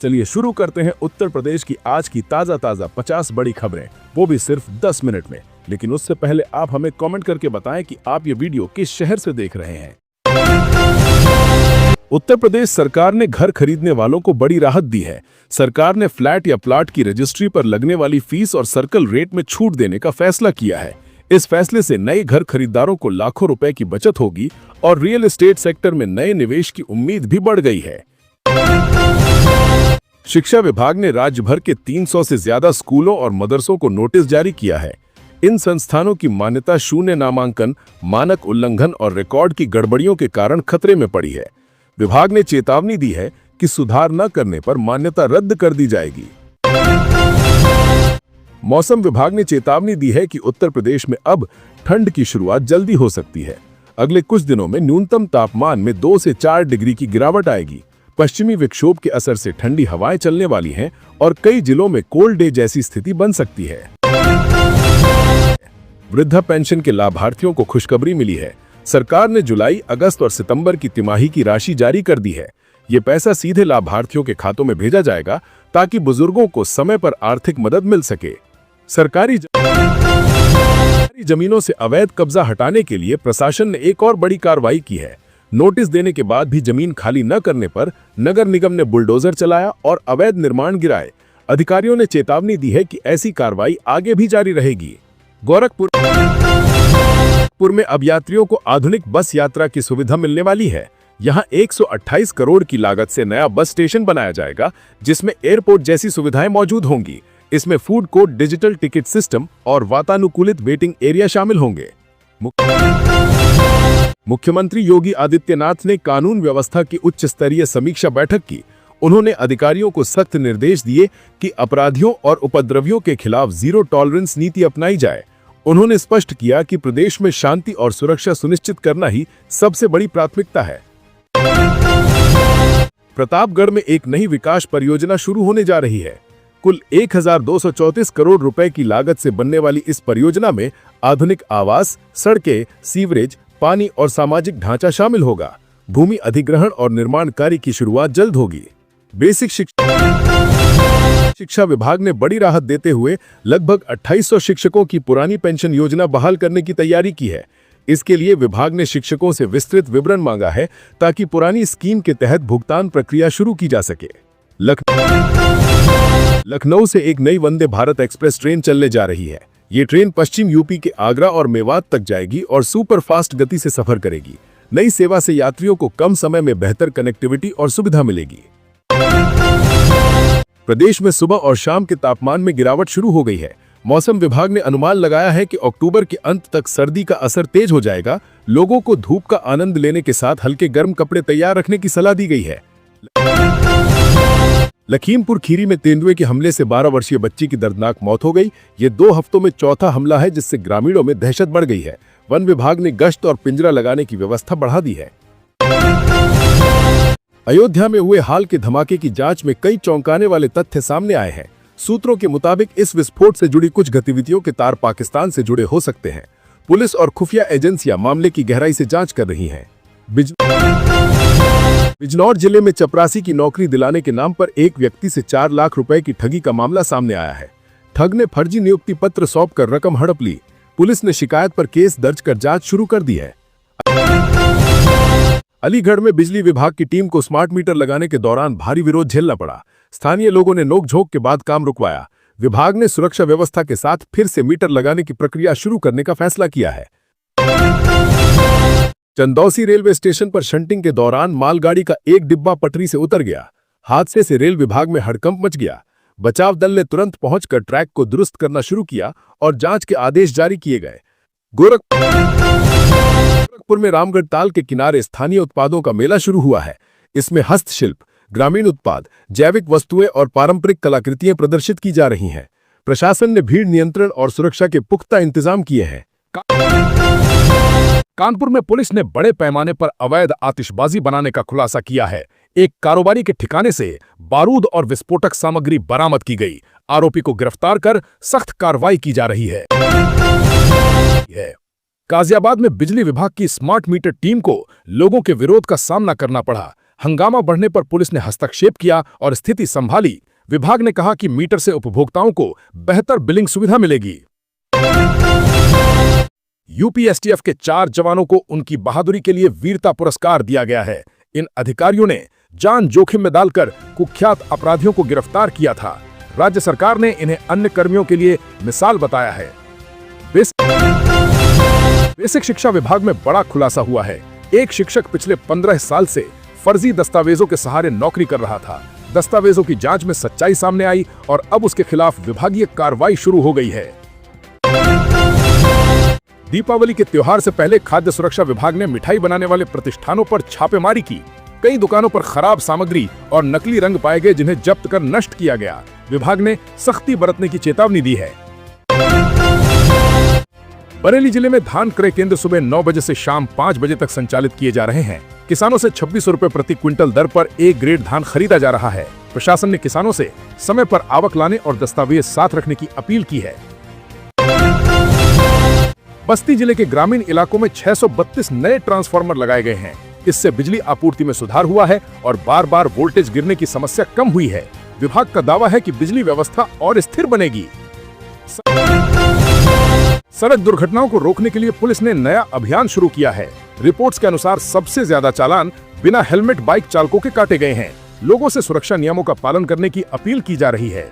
चलिए शुरू करते हैं उत्तर प्रदेश की आज की ताजा 50 बड़ी खबरें, वो भी सिर्फ 10 मिनट में। लेकिन उससे पहले आप हमें कमेंट करके बताएं कि आप ये वीडियो किस शहर से देख रहे हैं। उत्तर प्रदेश सरकार ने घर खरीदने वालों को बड़ी राहत दी है। सरकार ने फ्लैट या प्लाट की रजिस्ट्री पर लगने वाली फीस और सर्कल रेट में छूट देने का फैसला किया है। इस फैसले से नए घर खरीदारों को लाखों रुपए की बचत होगी और रियल एस्टेट सेक्टर में नए निवेश की उम्मीद भी बढ़ गई है। शिक्षा विभाग ने राज्य भर के 300 से ज्यादा स्कूलों और मदरसों को नोटिस जारी किया है। इन संस्थानों की मान्यता शून्य नामांकन, मानक उल्लंघन और रिकॉर्ड की गड़बड़ियों के कारण खतरे में पड़ी है। विभाग ने चेतावनी दी है कि सुधार न करने पर मान्यता रद्द कर दी जाएगी। मौसम विभाग ने चेतावनी दी है कि उत्तर प्रदेश में अब ठंड की शुरुआत जल्दी हो सकती है। अगले कुछ दिनों में न्यूनतम तापमान में 2 से 4 डिग्री की गिरावट आएगी। पश्चिमी विक्षोभ के असर से ठंडी हवाएं चलने वाली हैं और कई जिलों में कोल्ड डे जैसी स्थिति बन सकती है। वृद्धा पेंशन के लाभार्थियों को खुशखबरी मिली है। सरकार ने जुलाई, अगस्त और सितंबर की तिमाही की राशि जारी कर दी है। ये पैसा सीधे लाभार्थियों के खातों में भेजा जाएगा ताकि बुजुर्गों को समय पर आर्थिक मदद मिल सके। सरकारी जमीनों से अवैध कब्जा हटाने के लिए प्रशासन ने एक और बड़ी कार्रवाई की है। नोटिस देने के बाद भी जमीन खाली न करने पर नगर निगम ने बुलडोजर चलाया और अवैध निर्माण गिराए। अधिकारियों ने चेतावनी दी है कि ऐसी कार्रवाई आगे भी जारी रहेगी। गोरखपुर में अब यात्रियों को आधुनिक बस यात्रा की सुविधा मिलने वाली है। यहां 128 करोड़ की लागत से नया बस स्टेशन बनाया जाएगा, जिसमें एयरपोर्ट जैसी सुविधाएं मौजूद होंगी। इसमें food court, digital ticket system और वातानुकूलित वेटिंग एरिया शामिल होंगे। मुख्यमंत्री योगी आदित्यनाथ ने कानून व्यवस्था की उच्च स्तरीय समीक्षा बैठक की। उन्होंने अधिकारियों को सख्त निर्देश दिए कि अपराधियों और उपद्रवियों के खिलाफ जीरो टॉलरेंस नीति अपनाई जाए। उन्होंने स्पष्ट किया कि प्रदेश में शांति और सुरक्षा सुनिश्चित करना ही सबसे बड़ी प्राथमिकता है। प्रतापगढ़ में एक नई विकास परियोजना शुरू होने जा रही है। कुल 1234 करोड़ रुपए की लागत से बनने वाली इस परियोजना में आधुनिक आवास, सड़कें, सीवरेज, पानी और सामाजिक ढांचा शामिल होगा। भूमि अधिग्रहण और निर्माण कार्य की शुरुआत जल्द होगी। बेसिक शिक्षा विभाग ने बड़ी राहत देते हुए लगभग 2800 शिक्षकों की पुरानी पेंशन योजना बहाल करने की तैयारी की है। इसके लिए विभाग ने शिक्षकों से विस्तृत विवरण मांगा है ताकि पुरानी स्कीम के तहत भुगतान प्रक्रिया शुरू की जा सके। लखनऊ से एक नई वंदे भारत एक्सप्रेस ट्रेन चलने जा रही है। ये ट्रेन पश्चिम यूपी के आगरा और मेवात तक जाएगी और सुपर फास्ट गति से सफर करेगी। नई सेवा से यात्रियों को कम समय में बेहतर कनेक्टिविटी और सुविधा मिलेगी। प्रदेश में सुबह और शाम के तापमान में गिरावट शुरू हो गई है। मौसम विभाग ने अनुमान लगाया है कि अक्टूबर के अंत तक सर्दी का असर तेज हो जाएगा। लोगों को धूप का आनंद लेने के साथ हल्के गर्म कपड़े तैयार रखने की सलाह दी गई है। लखीमपुर खीरी में तेंदुए के हमले से 12 वर्षीय बच्ची की दर्दनाक मौत हो गई। ये 2 हफ्तों में चौथा हमला है, जिससे ग्रामीणों में दहशत बढ़ गई है। वन विभाग ने गश्त और पिंजरा लगाने की व्यवस्था बढ़ा दी है। अयोध्या में हुए हाल के धमाके की जांच में कई चौंकाने वाले तथ्य सामने आए हैं। सूत्रों के मुताबिक इस विस्फोट से जुड़ी कुछ गतिविधियों के तार पाकिस्तान से जुड़े हो सकते हैं। पुलिस और खुफिया एजेंसियां मामले की गहराई से जांच कर रही हैं। बिजनौर जिले में चपरासी की नौकरी दिलाने के नाम पर एक व्यक्ति से 4 लाख रुपए की ठगी का मामला सामने आया है। ठग ने फर्जी नियुक्ति पत्र सौंपकर रकम हड़प ली। पुलिस ने शिकायत पर केस दर्ज कर जांच शुरू कर दी है। अलीगढ़ में बिजली विभाग की टीम को स्मार्ट मीटर लगाने के दौरान भारी विरोध झेलना पड़ा। स्थानीय लोगों ने नोकझोंक के बाद काम रुकवाया। विभाग ने सुरक्षा व्यवस्था के साथ फिर से मीटर लगाने की प्रक्रिया शुरू करने का फैसला किया है। चंदौसी रेलवे स्टेशन पर शंटिंग के दौरान मालगाड़ी का एक डिब्बा पटरी से उतर गया। हादसे से रेल विभाग में हड़कंप मच गया। बचाव दल ने तुरंत पहुंचकर ट्रैक को दुरुस्त करना शुरू किया और जांच के आदेश जारी किए गए। गोरखपुर में रामगढ़ ताल के किनारे स्थानीय उत्पादों का मेला शुरू हुआ है। इसमें हस्तशिल्प, ग्रामीण उत्पाद, जैविक वस्तुएं और पारंपरिक कलाकृतियां प्रदर्शित की जा रही हैं। प्रशासन ने भीड़ नियंत्रण और सुरक्षा के पुख्ता इंतजाम किए हैं। कानपुर में पुलिस ने बड़े पैमाने पर अवैध आतिशबाजी बनाने का खुलासा किया है। एक कारोबारी के ठिकाने से बारूद और विस्फोटक सामग्री बरामद की गई। आरोपी को गिरफ्तार कर सख्त कार्रवाई की जा रही है। गाजियाबाद में बिजली विभाग की स्मार्ट मीटर टीम को लोगों के विरोध का सामना करना पड़ा। हंगामा बढ़ने पर पुलिस ने हस्तक्षेप किया और स्थिति संभाली। विभाग ने कहा कि मीटर से उपभोक्ताओं को बेहतर बिलिंग सुविधा मिलेगी। यूपीएसटीएफ के 4 जवानों को उनकी बहादुरी के लिए वीरता पुरस्कार दिया गया है। इन अधिकारियों ने जान जोखिम में डालकर कुख्यात अपराधियों को गिरफ्तार किया था। राज्य सरकार ने इन्हें अन्य कर्मियों के लिए मिसाल बताया है। बेसिक शिक्षा विभाग में बड़ा खुलासा हुआ है। एक शिक्षक पिछले 15 साल से फर्जी दस्तावेजों के सहारे नौकरी कर रहा था। दस्तावेजों की जांच में सच्चाई सामने आई और अब उसके खिलाफ विभागीय कार्रवाई शुरू हो गई है। दीपावली के त्योहार से पहले खाद्य सुरक्षा विभाग ने मिठाई बनाने वाले प्रतिष्ठानों पर छापेमारी की। कई दुकानों पर खराब सामग्री और नकली रंग पाए गए, जिन्हें जब्त कर नष्ट किया गया। विभाग ने सख्ती बरतने की चेतावनी दी है। बरेली जिले में धान क्रय केंद्र सुबह 9 बजे से शाम 5 बजे तक संचालित किए जा रहे हैं। किसानों से 2600 रुपए प्रति क्विंटल दर पर A ग्रेड धान खरीदा जा रहा है। प्रशासन ने किसानों से समय पर आवक लाने और दस्तावेज साथ रखने की अपील की है। बस्ती जिले के ग्रामीण इलाकों में 632 नए ट्रांसफार्मर लगाए गए हैं। इससे बिजली आपूर्ति में सुधार हुआ है और बार-बार वोल्टेज गिरने की समस्या कम हुई है। विभाग का दावा है कि बिजली व्यवस्था और स्थिर बनेगी। सड़क दुर्घटनाओं को रोकने के लिए पुलिस ने नया अभियान शुरू किया है। रिपोर्ट्स के अनुसार सबसे ज्यादा चालान बिना हेलमेट बाइक चालकों के काटे गए हैं। लोगों से सुरक्षा नियमों का पालन करने की अपील की जा रही है।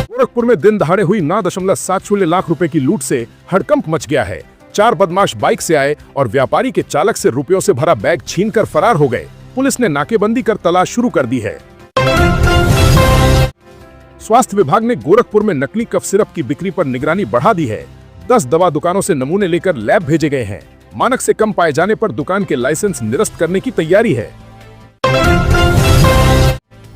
गोरखपुर में दिन दहाड़े हुई 9.70 लाख रुपए की लूट से हड़कंप मच गया है। 4 बदमाश बाइक से आए और व्यापारी के चालक से रुपयों से भरा बैग छीनकर फरार हो गए। पुलिस ने नाकेबंदी कर तलाश शुरू कर दी है। स्वास्थ्य विभाग ने गोरखपुर में नकली कफ सिरप की बिक्री पर निगरानी बढ़ा दी है। 10 दवा दुकानों से नमूने लेकर लैब भेजे गए हैं। मानक से कम पाए जाने पर दुकान के लाइसेंस निरस्त करने की तैयारी है।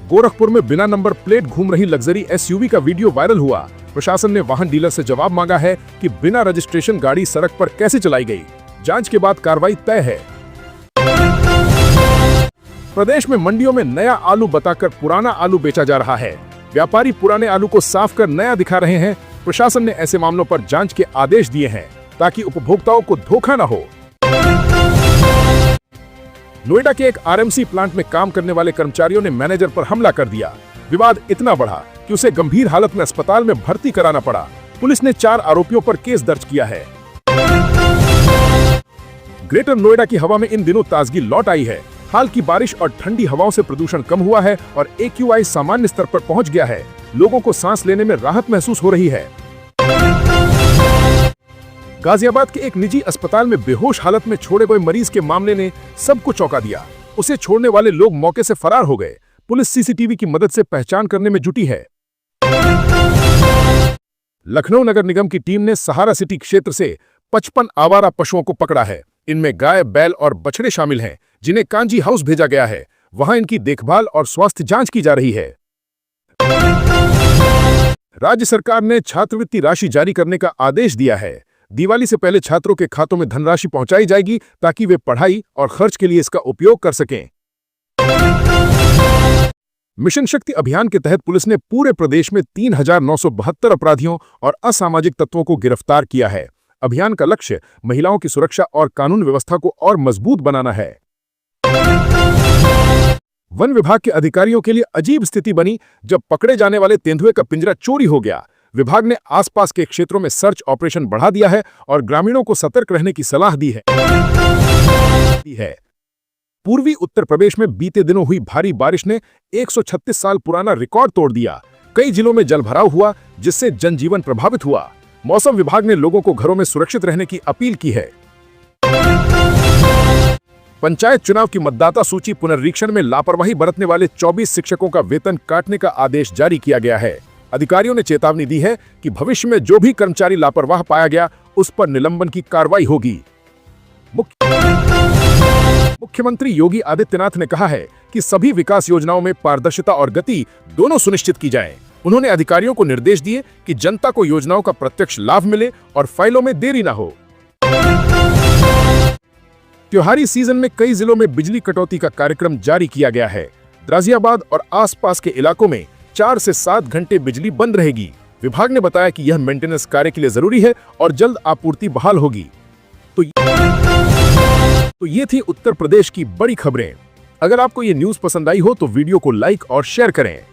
गोरखपुर में बिना नंबर प्लेट घूम रही लग्जरी SUV का वीडियो वायरल हुआ। प्रशासन ने वाहन डीलर से जवाब मांगा है कि बिना रजिस्ट्रेशन गाड़ी सड़क पर कैसे चलाई गई। जांच के बाद कार्रवाई तय है। प्रदेश में मंडियों में नया आलू बताकर पुराना आलू बेचा जा रहा है। व्यापारी पुराने आलू को साफ कर नया दिखा रहे हैं। प्रशासन ने ऐसे मामलों पर जांच के आदेश दिए हैं ताकि उपभोक्ताओं को धोखा न हो। नोएडा के एक RMC प्लांट में काम करने वाले कर्मचारियों ने मैनेजर पर हमला कर दिया। विवाद इतना बढ़ा कि उसे गंभीर हालत में अस्पताल में भर्ती कराना पड़ा। पुलिस ने 4 आरोपियों पर केस दर्ज किया है। ग्रेटर नोएडा की हवा में इन दिनों ताजगी लौट आई है। हाल की बारिश और ठंडी हवाओं से प्रदूषण कम हुआ है और AQI सामान्य स्तर पर पहुंच गया है। लोगों को सांस लेने में राहत महसूस हो रही है। गाजियाबाद के एक निजी अस्पताल में बेहोश हालत में छोड़े गए मरीज के मामले ने सबको चौंका दिया। उसे छोड़ने वाले लोग मौके से फरार हो गए। पुलिस CCTV की मदद से पहचान करने में जुटी है। लखनऊ नगर निगम की टीम ने सहारा सिटी क्षेत्र से 55 आवारा पशुओं को पकड़ा है। इनमें गाय, बैल और बछड़े शामिल हैं, जिन्हें कांजी हाउस भेजा गया है। वहां इनकी देखभाल और स्वास्थ्य जांच की जा रही है। राज्य सरकार ने छात्रवृत्ति राशि जारी करने का आदेश दिया है। दिवाली से पहले छात्रों के खातों में धनराशि पहुंचाई जाएगी ताकि वे पढ़ाई और खर्च के लिए इसका उपयोग कर सकें। मिशन शक्ति अभियान के तहत पुलिस ने पूरे प्रदेश में 3,972 अपराधियों और असामाजिक तत्वों को गिरफ्तार किया है। अभियान का लक्ष्य महिलाओं की सुरक्षा और कानून व्यवस्था को और मजबूत बनाना है। वन विभाग के अधिकारियों के लिए अजीब स्थिति बनी जब पकड़े जाने वाले तेंदुए का पिंजरा चोरी हो गया। विभाग ने आसपास के क्षेत्रों में सर्च ऑपरेशन बढ़ा दिया है और ग्रामीणों को सतर्क रहने की सलाह दी है। पूर्वी उत्तर प्रदेश में बीते दिनों हुई भारी बारिश ने 136 साल पुराना रिकॉर्ड तोड़ दिया। कई जिलों में जलभराव हुआ, जिससे जनजीवन प्रभावित हुआ। मौसम विभाग ने लोगों को घरों में सुरक्षित रहने की अपील की है। पंचायत चुनाव की मतदाता सूची पुनर्रीक्षण में लापरवाही बरतने वाले 24 शिक्षकों का वेतन काटने का आदेश जारी किया गया है। अधिकारियों ने चेतावनी दी है कि भविष्य में जो भी कर्मचारी लापरवाह पाया गया उस पर निलंबन की कार्रवाई होगी। मुख्यमंत्री योगी आदित्यनाथ ने कहा है कि सभी विकास योजनाओं में पारदर्शिता और गति दोनों सुनिश्चित की जाए। उन्होंने अधिकारियों को निर्देश दिए कि जनता को योजनाओं का प्रत्यक्ष लाभ मिले और फाइलों में देरी न हो। त्योहारी सीजन में कई जिलों में बिजली कटौती का कार्यक्रम जारी किया गया है। गाजियाबाद और आसपास के इलाकों में 4 से 7 घंटे बिजली बंद रहेगी। विभाग ने बताया कि यह मेंटेनेंस कार्य के लिए जरूरी है और जल्द आपूर्ति बहाल होगी। तो ये थी उत्तर प्रदेश की बड़ी खबरें। अगर आपको ये न्यूज़ पसंद आई हो तो वीडियो को लाइक और शेयर करें।